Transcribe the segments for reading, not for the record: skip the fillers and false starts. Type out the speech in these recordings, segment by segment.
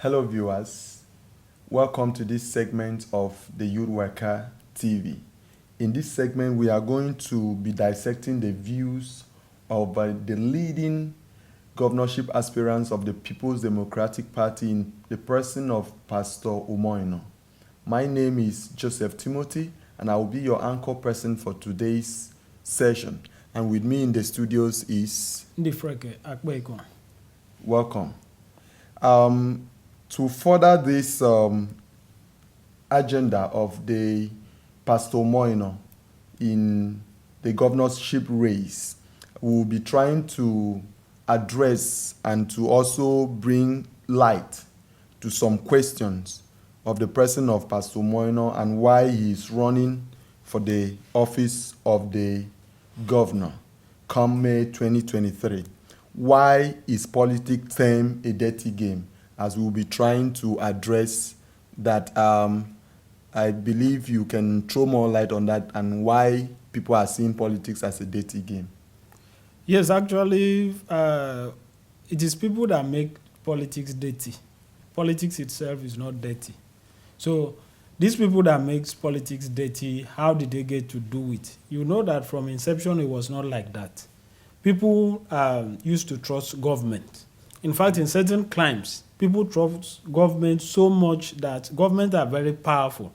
Hello, viewers. Welcome to this segment of the Youth Waka TV. In this segment, we are going to be dissecting the views of the leading governorship aspirants of the People's Democratic Party in the person of Pastor Umo Eno. My name is Joseph Timothy, and I will be your anchor person for today's session. And with me in the studios is... Welcome. To further this agenda of the Pastor Umo Eno in the governorship race, we will be trying to address and to also bring light to some questions of the person of Pastor Umo Eno and why he is running for the office of the governor come May 2023. Why is politics termed a dirty game? As we'll be trying to address that, I believe you can throw more light on that and why people are seeing politics as a dirty game. Yes, actually, it is people that make politics dirty. Politics itself is not dirty. So these people that makes politics dirty, how did they get to do it? You know that from inception, it was not like that. People used to trust government. In fact, in certain climes, people trust government so much that government are very powerful.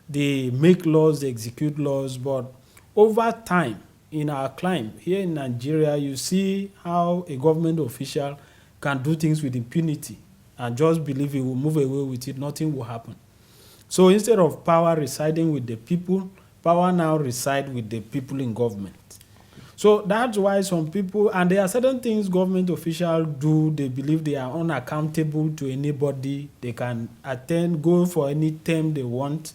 They make laws, they execute laws, but over time, in our climb, here in Nigeria, you see how a government official can do things with impunity and just believe he will move away with it, nothing will happen. So instead of power residing with the people, power now resides with the people in government. So that's why some people, and there are certain things government officials do, they believe they are unaccountable to anybody. They can attend, go for any term they want.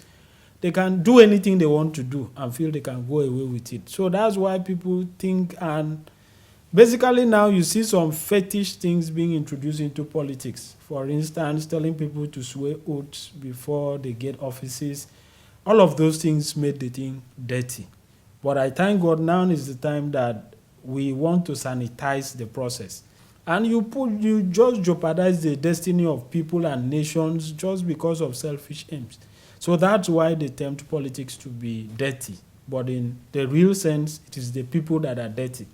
They can do anything they want to do and feel they can go away with it. So that's why people think, and basically now you see some fetish things being introduced into politics. For instance, telling people to swear oaths before they get offices. All of those things made the thing dirty. But I thank God now is the time that we want to sanitize the process. And you just jeopardize the destiny of people and nations just because of selfish aims. So that's why they tempt politics to be dirty. But in the real sense, it is the people that are dirty.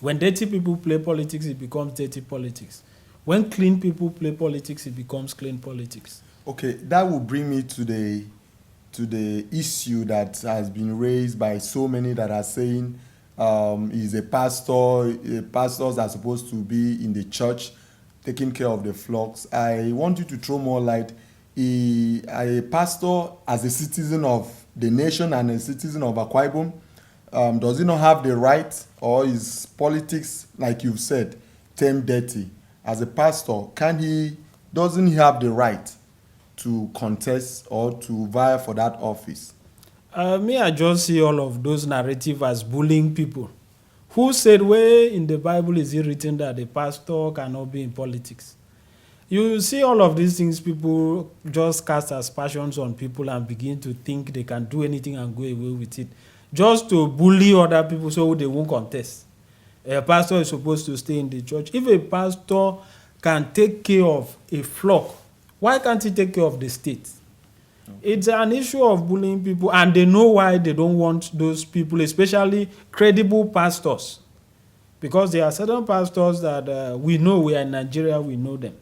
When dirty people play politics, it becomes dirty politics. When clean people play politics, it becomes clean politics. Okay, that will bring me to the issue that has been raised by so many that are saying he's a pastor. Pastors are supposed to be in the church taking care of the flocks. I want you to throw more light. A pastor, as a citizen of the nation and a citizen of Akwa Ibom, does he not have the right, or is politics, like you've said, termed dirty? As a pastor, doesn't he have the right to contest or to vie for that office? I just see all of those narratives as bullying people. Who said where in the Bible is it written that a pastor cannot be in politics? You see all of these things, people just cast aspersions on people and begin to think they can do anything and go away with it, just to bully other people so they won't contest. A pastor is supposed to stay in the church. If a pastor can take care of a flock, why can't he take care of the state? It's an issue of bullying people, and they know why they don't want those people, especially credible pastors. Because there are certain pastors that we know, we are in Nigeria, we know them.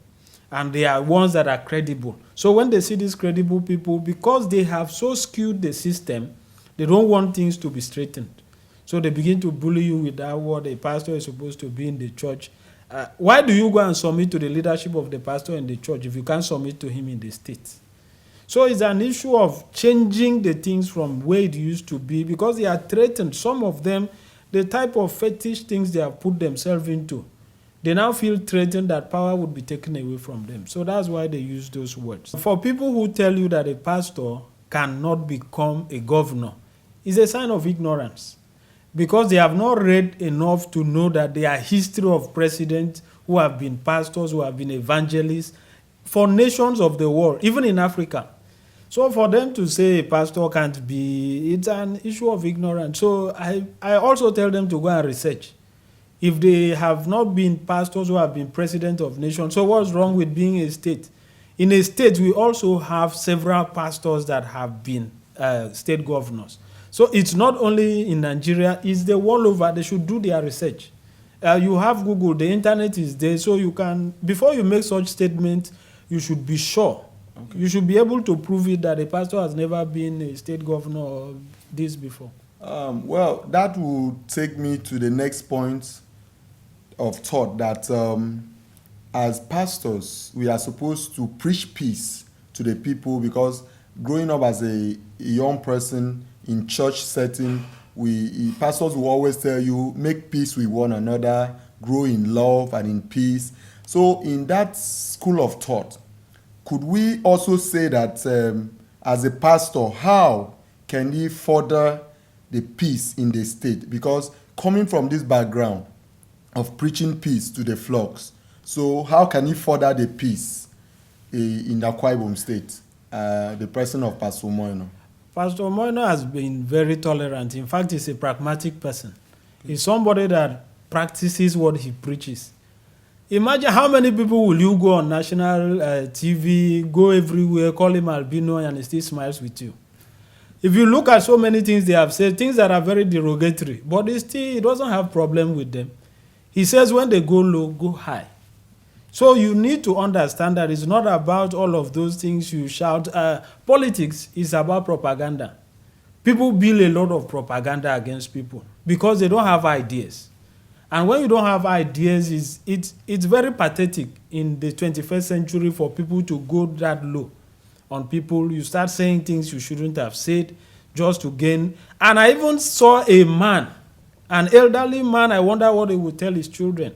And they are ones that are credible. So when they see these credible people, because they have so skewed the system, they don't want things to be straightened. So they begin to bully you with that word, a pastor is supposed to be in the church. Why do you go and submit to the leadership of the pastor in the church if you can't submit to him in the state? So it's an issue of changing the things from where it used to be, because they are threatened. Some of them, the type of fetish things they have put themselves into, they now feel threatened that power would be taken away from them. So that's why they use those words. For people who tell you that a pastor cannot become a governor, it's a sign of ignorance, because they have not read enough to know that there are history of presidents who have been pastors, who have been evangelists for nations of the world, even in Africa. So for them to say a pastor can't be, it's an issue of ignorance. So I also tell them to go and research. If they have not been pastors who have been president of nations, so what's wrong with being a state? In a state, we also have several pastors that have been state governors. So it's not only in Nigeria, it's the world over. They should do their research. You have Google, the internet is there, so you can, before you make such statement, you should be sure. Okay. You should be able to prove it that a pastor has never been a state governor or this before. Well, that will take me to the next point of thought, that as pastors, we are supposed to preach peace to the people, because growing up as a young person in church setting, pastors will always tell you, make peace with one another, grow in love and in peace. So in that school of thought, could we also say that as a pastor, how can he further the peace in the state? Because coming from this background of preaching peace to the flocks, so how can he further the peace in the Akwa Ibom state? The person of Pastor Umo Eno. Pastor Umo Eno has been very tolerant. In fact, he's a pragmatic person. He's somebody that practices what he preaches. Imagine how many people will you go on national TV, go everywhere, call him albino, and he still smiles with you. If you look at so many things they have said, things that are very derogatory, but he doesn't have problem with them. He says when they go low, go high. So you need to understand that it's not about all of those things you shout. Politics is about propaganda. People build a lot of propaganda against people because they don't have ideas. And when you don't have ideas, it's very pathetic in the 21st century for people to go that low on people. You start saying things you shouldn't have said just to gain. And I even saw a man, an elderly man, I wonder what he would tell his children,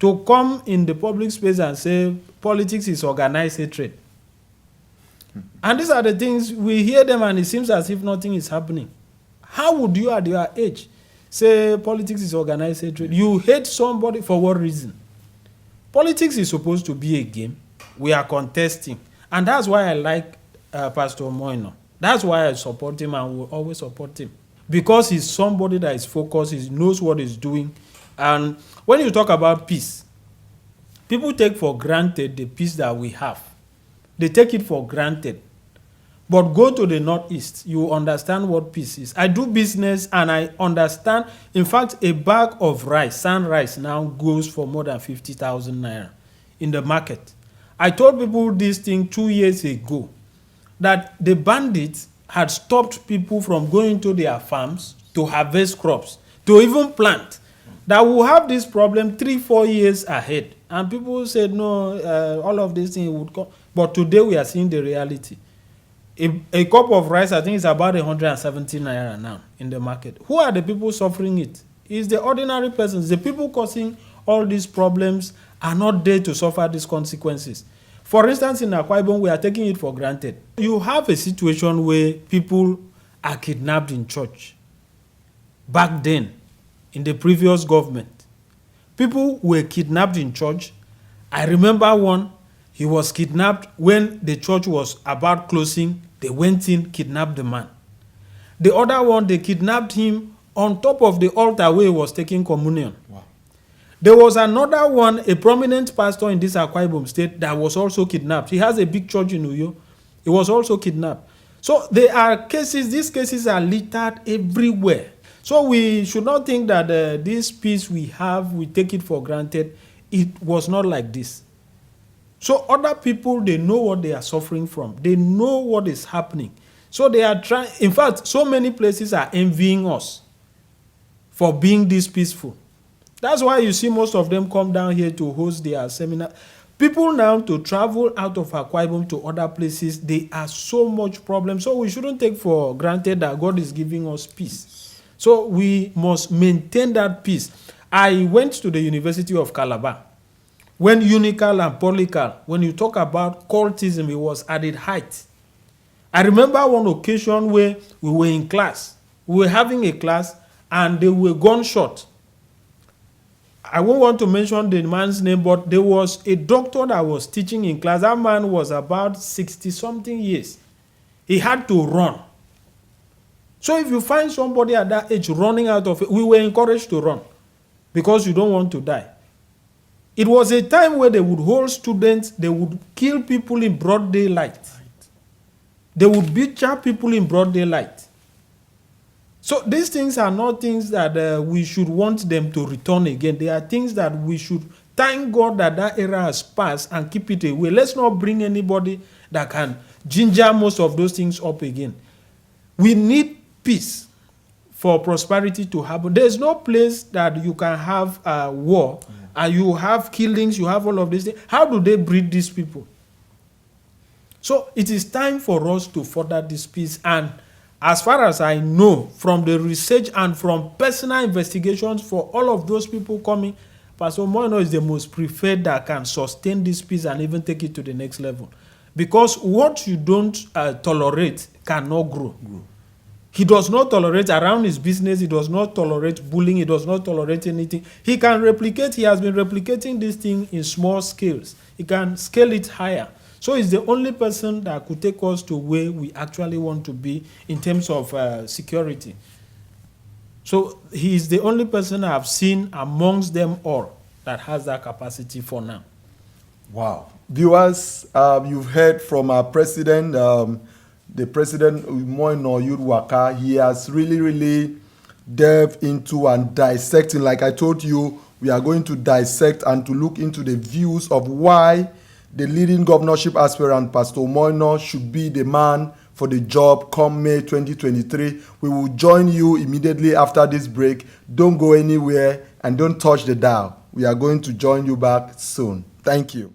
to come in the public space and say politics is organized hatred. And these are the things, we hear them and it seems as if nothing is happening. How would you at your age say politics is organized hatred? You hate somebody for what reason? Politics is supposed to be a game. We are contesting. And that's why I like Pastor Umo Eno. That's why I support him and will always support him. Because he's somebody that is focused, he knows what he's doing. And when you talk about peace, people take for granted the peace that we have. They take it for granted. But go to the Northeast, you understand what peace is. I do business and I understand. In fact, a bag of rice, sand rice, now goes for more than 50,000 naira in the market. I told people this thing 2 years ago, that the bandits had stopped people from going to their farms to harvest crops, to even plant. That we'll have this problem 3-4 years ahead. And people said, no, all of these things would come. But today we are seeing the reality. A cup of rice, I think, is about 170 naira now in the market. Who are the people suffering it? It's the ordinary persons. The people causing all these problems are not there to suffer these consequences. For instance, in Akwa Ibom, we are taking it for granted. You have a situation where people are kidnapped in church. Back then, in the previous government, people were kidnapped in church. I remember one, he was kidnapped when the church was about closing. They went in, kidnapped the man. The other one, they kidnapped him on top of the altar where he was taking communion. Wow. There was another one, a prominent pastor in this Akwa Ibom state, that was also kidnapped. He has a big church in Uyo. He was also kidnapped. So there are cases, these cases are littered everywhere. So we should not think that this peace we have, we take it for granted. It was not like this. So other people, they know what they are suffering from. They know what is happening. So they are trying, in fact, so many places are envying us for being this peaceful. That's why you see most of them come down here to host their seminar. People now to travel out of Akwa Ibom to other places, there are so much problems. So we shouldn't take for granted that God is giving us peace. So we must maintain that peace. I went to the University of Calabar. When Unical and Polycal, when you talk about cultism, it was at its height. I remember one occasion where we were in class. We were having a class and they were gunshot. I won't want to mention the man's name, but there was a doctor that was teaching in class. That man was about 60-something years. He had to run. So if you find somebody at that age running out of it, we were encouraged to run. because you don't want to die. It was a time where they would hold students, they would kill people in broad daylight. They would butcher people in broad daylight. So these things are not things that we should want them to return again. They are things that we should thank God that that era has passed and keep it away. Let's not bring anybody that can ginger most of those things up again. We need peace for prosperity to happen. There's no place that you can have a war and you have killings, you have all of these things. How do they breed these people? So it is time for us to further this peace. And as far as I know, from the research and from personal investigations for all of those people coming, Pastor Umo Eno is the most preferred that can sustain this peace and even take it to the next level. Because what you don't tolerate cannot grow. He does not tolerate around his business. He does not tolerate bullying. He does not tolerate anything. He can replicate. He has been replicating this thing in small scales. He can scale it higher. So he's the only person that could take us to where we actually want to be in terms of security. So he is the only person I've seen amongst them all that has that capacity for now. Wow. Viewers, you've heard from our president, the president Umo Eno Waka. He has really delved into and dissecting. Like I told you, we are going to dissect and to look into the views of why the leading governorship aspirant, Pastor Umo Eno, should be the man for the job come May 2023. We will join you immediately after this break. Don't go anywhere and don't touch the dial. We are going to join you back soon. Thank you.